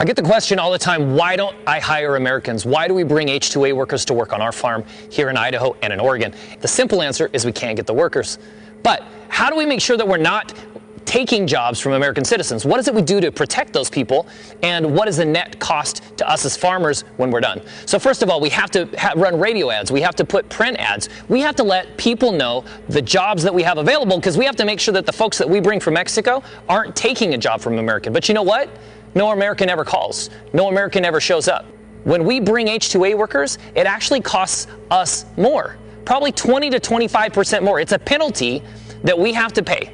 I get the question all the time, why don't I hire Americans? Why do we bring H2A workers to work on our farm here in Idaho and in Oregon? The simple answer is we can't get the workers. But how do we make sure that we're not taking jobs from American citizens? What is it we do to protect those people? And what is the net cost to us as farmers when we're done? So first of all, we have to run radio ads. We have to put print ads. We have to let people know the jobs that we have available, because we have to make sure that the folks that we bring from Mexico aren't taking a job from American. But you know what? No American ever calls. No American ever shows up. When we bring H2A workers, it actually costs us more, probably 20 to 25% more. It's a penalty that we have to pay.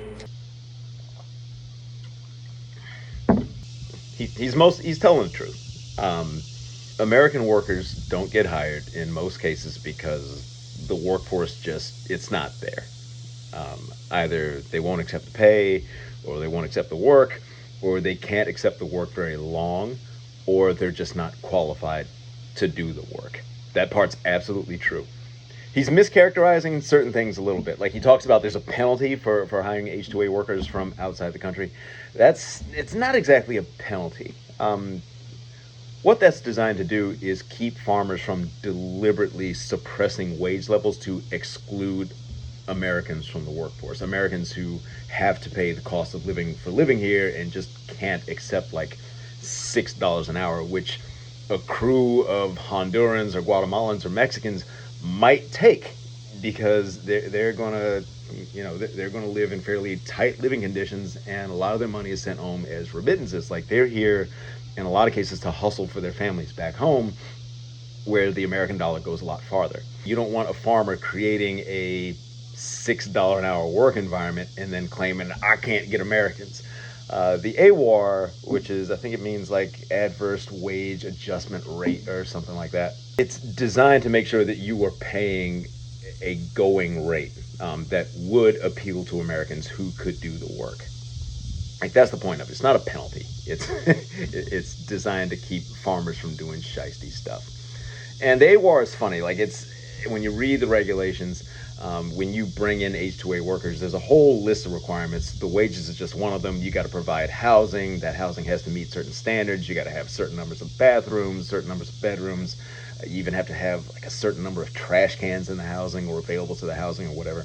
He's telling the truth. American workers don't get hired in most cases because the workforce it's not there. Either they won't accept the pay, or they won't accept the work, or they can't accept the work very long, or they're just not qualified to do the work. That part's absolutely true. He's mischaracterizing certain things a little bit. Like, he talks about there's a penalty for hiring H2A workers from outside the country. It's not exactly a penalty. What that's designed to do is keep farmers from deliberately suppressing wage levels to exclude Americans from the workforce. Americans who have to pay the cost of living for living here and just can't accept like $6 an hour, which a crew of Hondurans or Guatemalans or Mexicans might take, because they're gonna live in fairly tight living conditions, and a lot of their money is sent home as remittances. Like, they're here in a lot of cases to hustle for their families back home, where the American dollar goes a lot farther. You don't want a farmer creating a $6 an hour work environment and then claiming, I can't get Americans. The AWAR, which is, I think it means like adverse wage adjustment rate or something like that. It's designed to make sure that you are paying a going rate that would appeal to Americans who could do the work. Like, that's the point of it. It's not a penalty. It's designed to keep farmers from doing shiesty stuff. And the AWAR is funny. Like, it's, when you read the regulations, when you bring in H2A workers, there's a whole list of requirements. The wages is just one of them. You got to provide housing. That housing has to meet certain standards. You got to have certain numbers of bathrooms, certain numbers of bedrooms. You even have to have like a certain number of trash cans in the housing or available to the housing or whatever.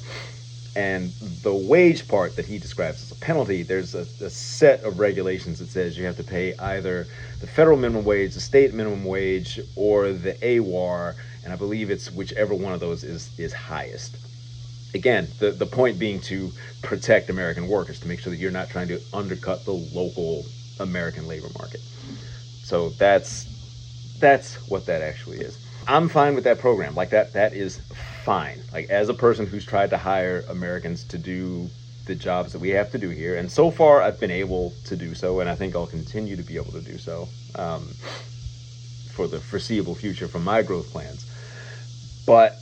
And the wage part that he describes as a penalty, there's a set of regulations that says you have to pay either the federal minimum wage, the state minimum wage, or the AWAR, and I believe it's whichever one of those is highest. Again, the point being to protect American workers, to make sure that you're not trying to undercut the local American labor market. So that's what that actually is. I'm fine with that program. Like, that is fine. Like, as a person who's tried to hire Americans to do the jobs that we have to do here, and so far I've been able to do so, and I think I'll continue to be able to do so for the foreseeable future from my growth plans. But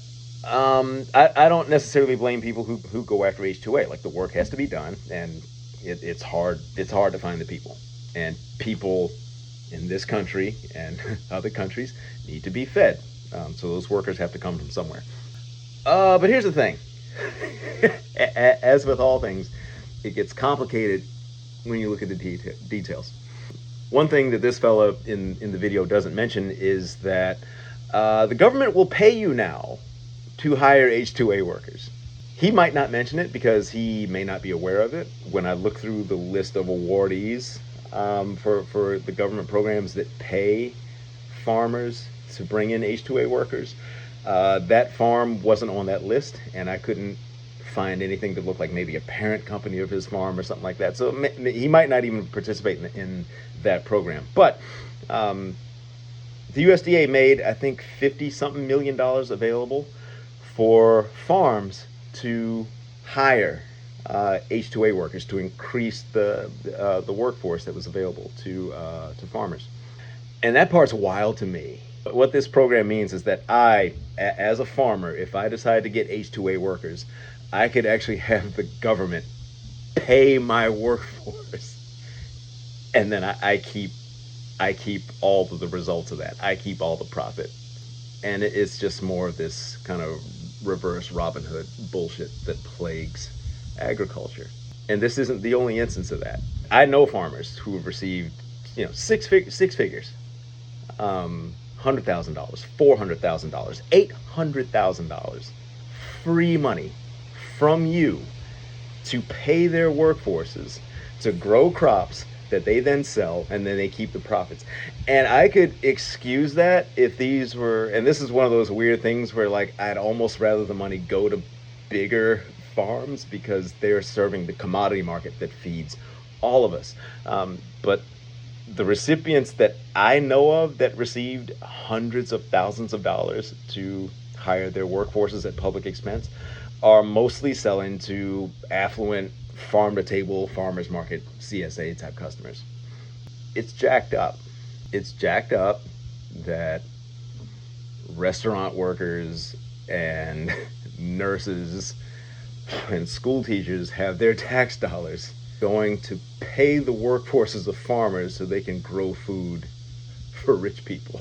I don't necessarily blame people who go after H2A. Like, the work has to be done, and it's hard to find the people. And people in this country and other countries need to be fed. So those workers have to come from somewhere. But here's the thing. As with all things, it gets complicated when you look at the details. One thing that this fella in the video doesn't mention is that the government will pay you now to hire H2A workers. He might not mention it because he may not be aware of it. When I look through the list of awardees for the government programs that pay farmers to bring in H2A workers, that farm wasn't on that list, and I couldn't find anything that looked like maybe a parent company of his farm or something like that. So he might not even participate in that program. But the USDA made, I think, $50-something million available for farms to hire H2A workers, to increase the workforce that was available to farmers. And that part's wild to me. But what this program means is that I, as a farmer, if I decide to get H2A workers, I could actually have the government pay my workforce, and then I keep all of the results of that. I keep all the profit. And it's just more of this kind of reverse Robin Hood bullshit that plagues agriculture. And this isn't the only instance of that. I know farmers who have received, six figures, $100,000, $400,000, $800,000 free money from you to pay their workforces to grow crops that they then sell, and then they keep the profits. And I could excuse that if these were, and this is one of those weird things where like I'd almost rather the money go to bigger farms because they're serving the commodity market that feeds all of us. But the recipients that I know of that received hundreds of thousands of dollars to hire their workforces at public expense are mostly selling to affluent farm-to-table, farmers market, CSA type customers. It's jacked up. It's jacked up that restaurant workers and nurses and school teachers have their tax dollars going to pay the workforces of farmers so they can grow food for rich people.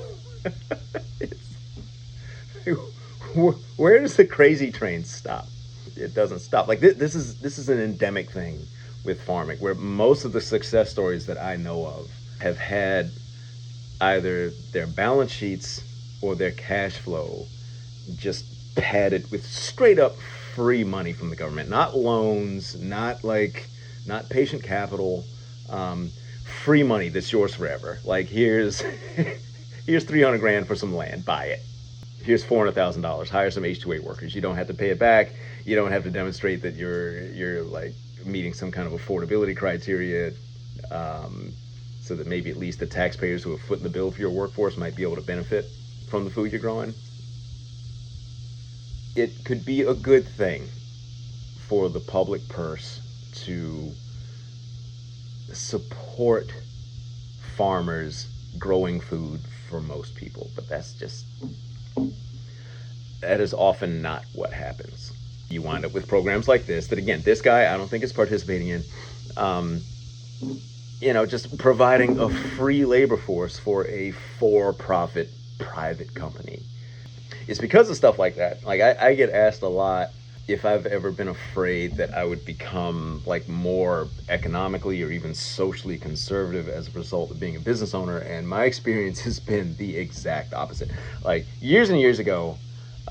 Where does the crazy train stop? It doesn't stop. Like this is an endemic thing with farming, where most of the success stories that I know of have had either their balance sheets or their cash flow just padded with straight up free money from the government, not loans, not patient capital, free money that's yours forever. Like here's 300 grand for some land, buy it. Here's $400,000, hire some H2A workers. You don't have to pay it back. You don't have to demonstrate that you're like meeting some kind of affordability criteria, so that maybe at least the taxpayers who have foot in the bill for your workforce might be able to benefit from the food you're growing. It could be a good thing for the public purse to support farmers growing food for most people, but that is often not what happens. You wind up with programs like this that, again, this guy I don't think is participating in, just providing a free labor force for a for-profit private company. It's because of stuff like that. Like I get asked a lot if I've ever been afraid that I would become like more economically or even socially conservative as a result of being a business owner, and my experience has been the exact opposite. Like years and years ago,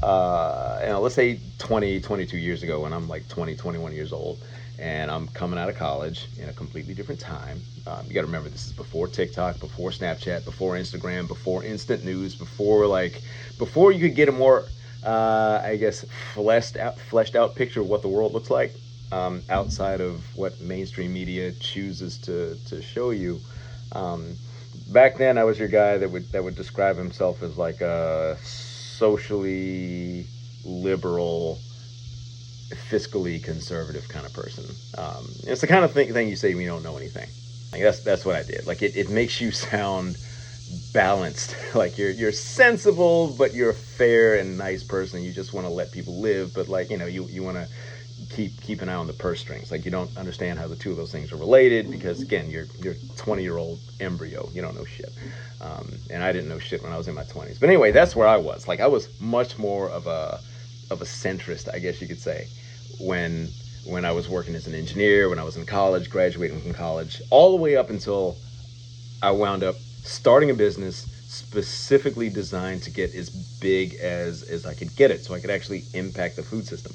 let's say 22 years ago, when I'm like 21 years old, and I'm coming out of college in a completely different time. You got to remember, this is before TikTok, before Snapchat, before Instagram, before instant news, before you could get a more fleshed out picture of what the world looks like, outside of what mainstream media chooses to show you. Back then, I was your guy that would describe himself as like a socially liberal, fiscally conservative kind of person. It's the kind of thing you say when you don't know anything. Like that's what I did. Like it makes you sound balanced. Like you're sensible, but you're a fair and nice person. You just want to let people live, but like you want to keep an eye on the purse strings. Like you don't understand how the two of those things are related, because again, you're 20-year-old embryo. You don't know shit. And I didn't know shit when I was in my 20s. But anyway, that's where I was. Like I was much more of a centrist, I guess you could say, when I was working as an engineer, when I was in college, graduating from college, all the way up until I wound up starting a business specifically designed to get as big as I could get it, so I could actually impact the food system.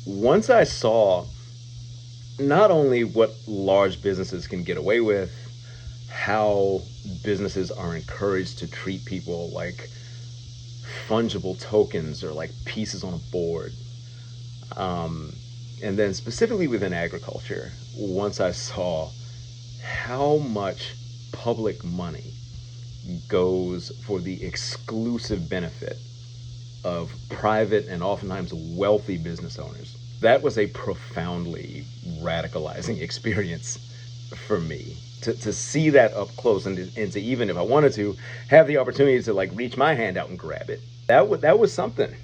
Once I saw not only what large businesses can get away with, how businesses are encouraged to treat people like fungible tokens or like pieces on a board, and then specifically within agriculture, once I saw how much public money goes for the exclusive benefit of private and oftentimes wealthy business owners, that was a profoundly radicalizing experience for me. To see that up close and to even, if I wanted to, have the opportunity to like reach my hand out and grab it, that was something.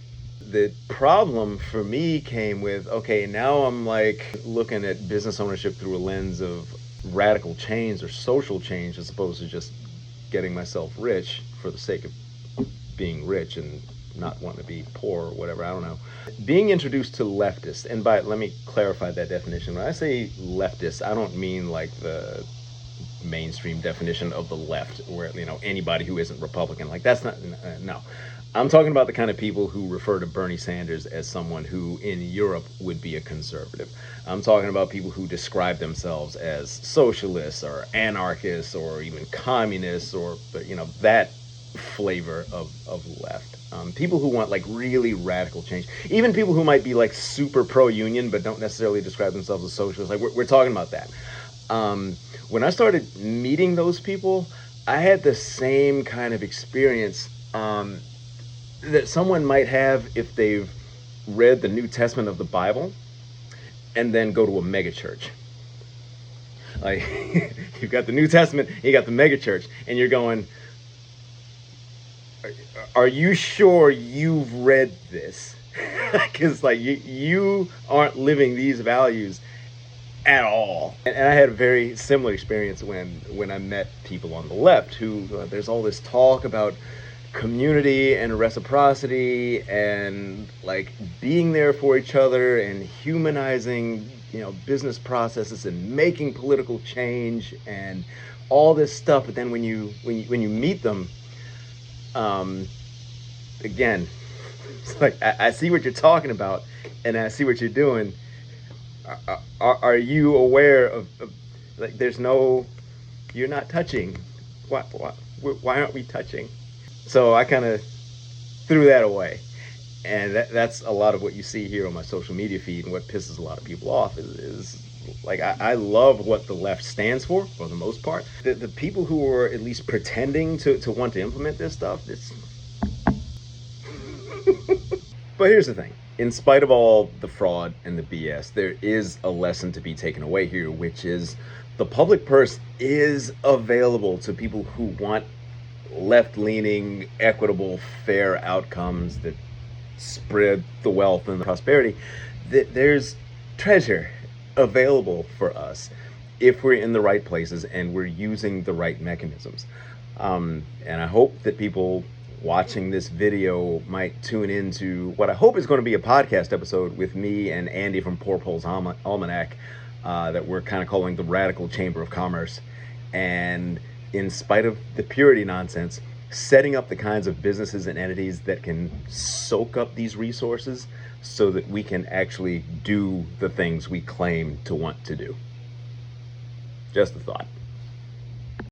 The problem for me came with, okay, now I'm like looking at business ownership through a lens of radical change or social change, as opposed to just getting myself rich for the sake of being rich and not wanting to be poor or whatever, I don't know. Being introduced to leftists, and let me clarify that definition. When I say leftists, I don't mean like the mainstream definition of the left, where anybody who isn't Republican. Like, that's not, no. I'm talking about the kind of people who refer to Bernie Sanders as someone who in Europe would be a conservative. I'm talking about people who describe themselves as socialists or anarchists or even communists, or that flavor of left. People who want like really radical change. Even people who might be like super pro-union but don't necessarily describe themselves as socialists. Like, we're talking about that. When I started meeting those people, I had the same kind of experience that someone might have if they've read the New Testament of the Bible and then go to a megachurch. Like, you've got the New Testament, you got the megachurch, and you're going, are you sure you've read this? Because like you aren't living these values at all. And I had a very similar experience when I met people on the left who, there's all this talk about community and reciprocity and like being there for each other and humanizing business processes and making political change and all this stuff. But then when you meet them, again, it's like I see what you're talking about and I see what you're doing. Are you aware of like you're not touching? Why aren't we touching? So I kind of threw that away. And that's a lot of what you see here on my social media feed, and what pisses a lot of people off is like, I love what the left stands for the most part. The people who are at least pretending to want to implement this stuff, it's... But here's the thing. In spite of all the fraud and the BS, there is a lesson to be taken away here, which is the public purse is available to people who want left-leaning, equitable, fair outcomes that spread the wealth and the prosperity. There's treasure available for us if we're in the right places and we're using the right mechanisms. And I hope that people watching this video might tune into what I hope is going to be a podcast episode with me and Andy from Poor Pole's Almanac, that we're kind of calling the Radical Chamber of Commerce. And in spite of the purity nonsense, setting up the kinds of businesses and entities that can soak up these resources so that we can actually do the things we claim to want to do. Just a thought.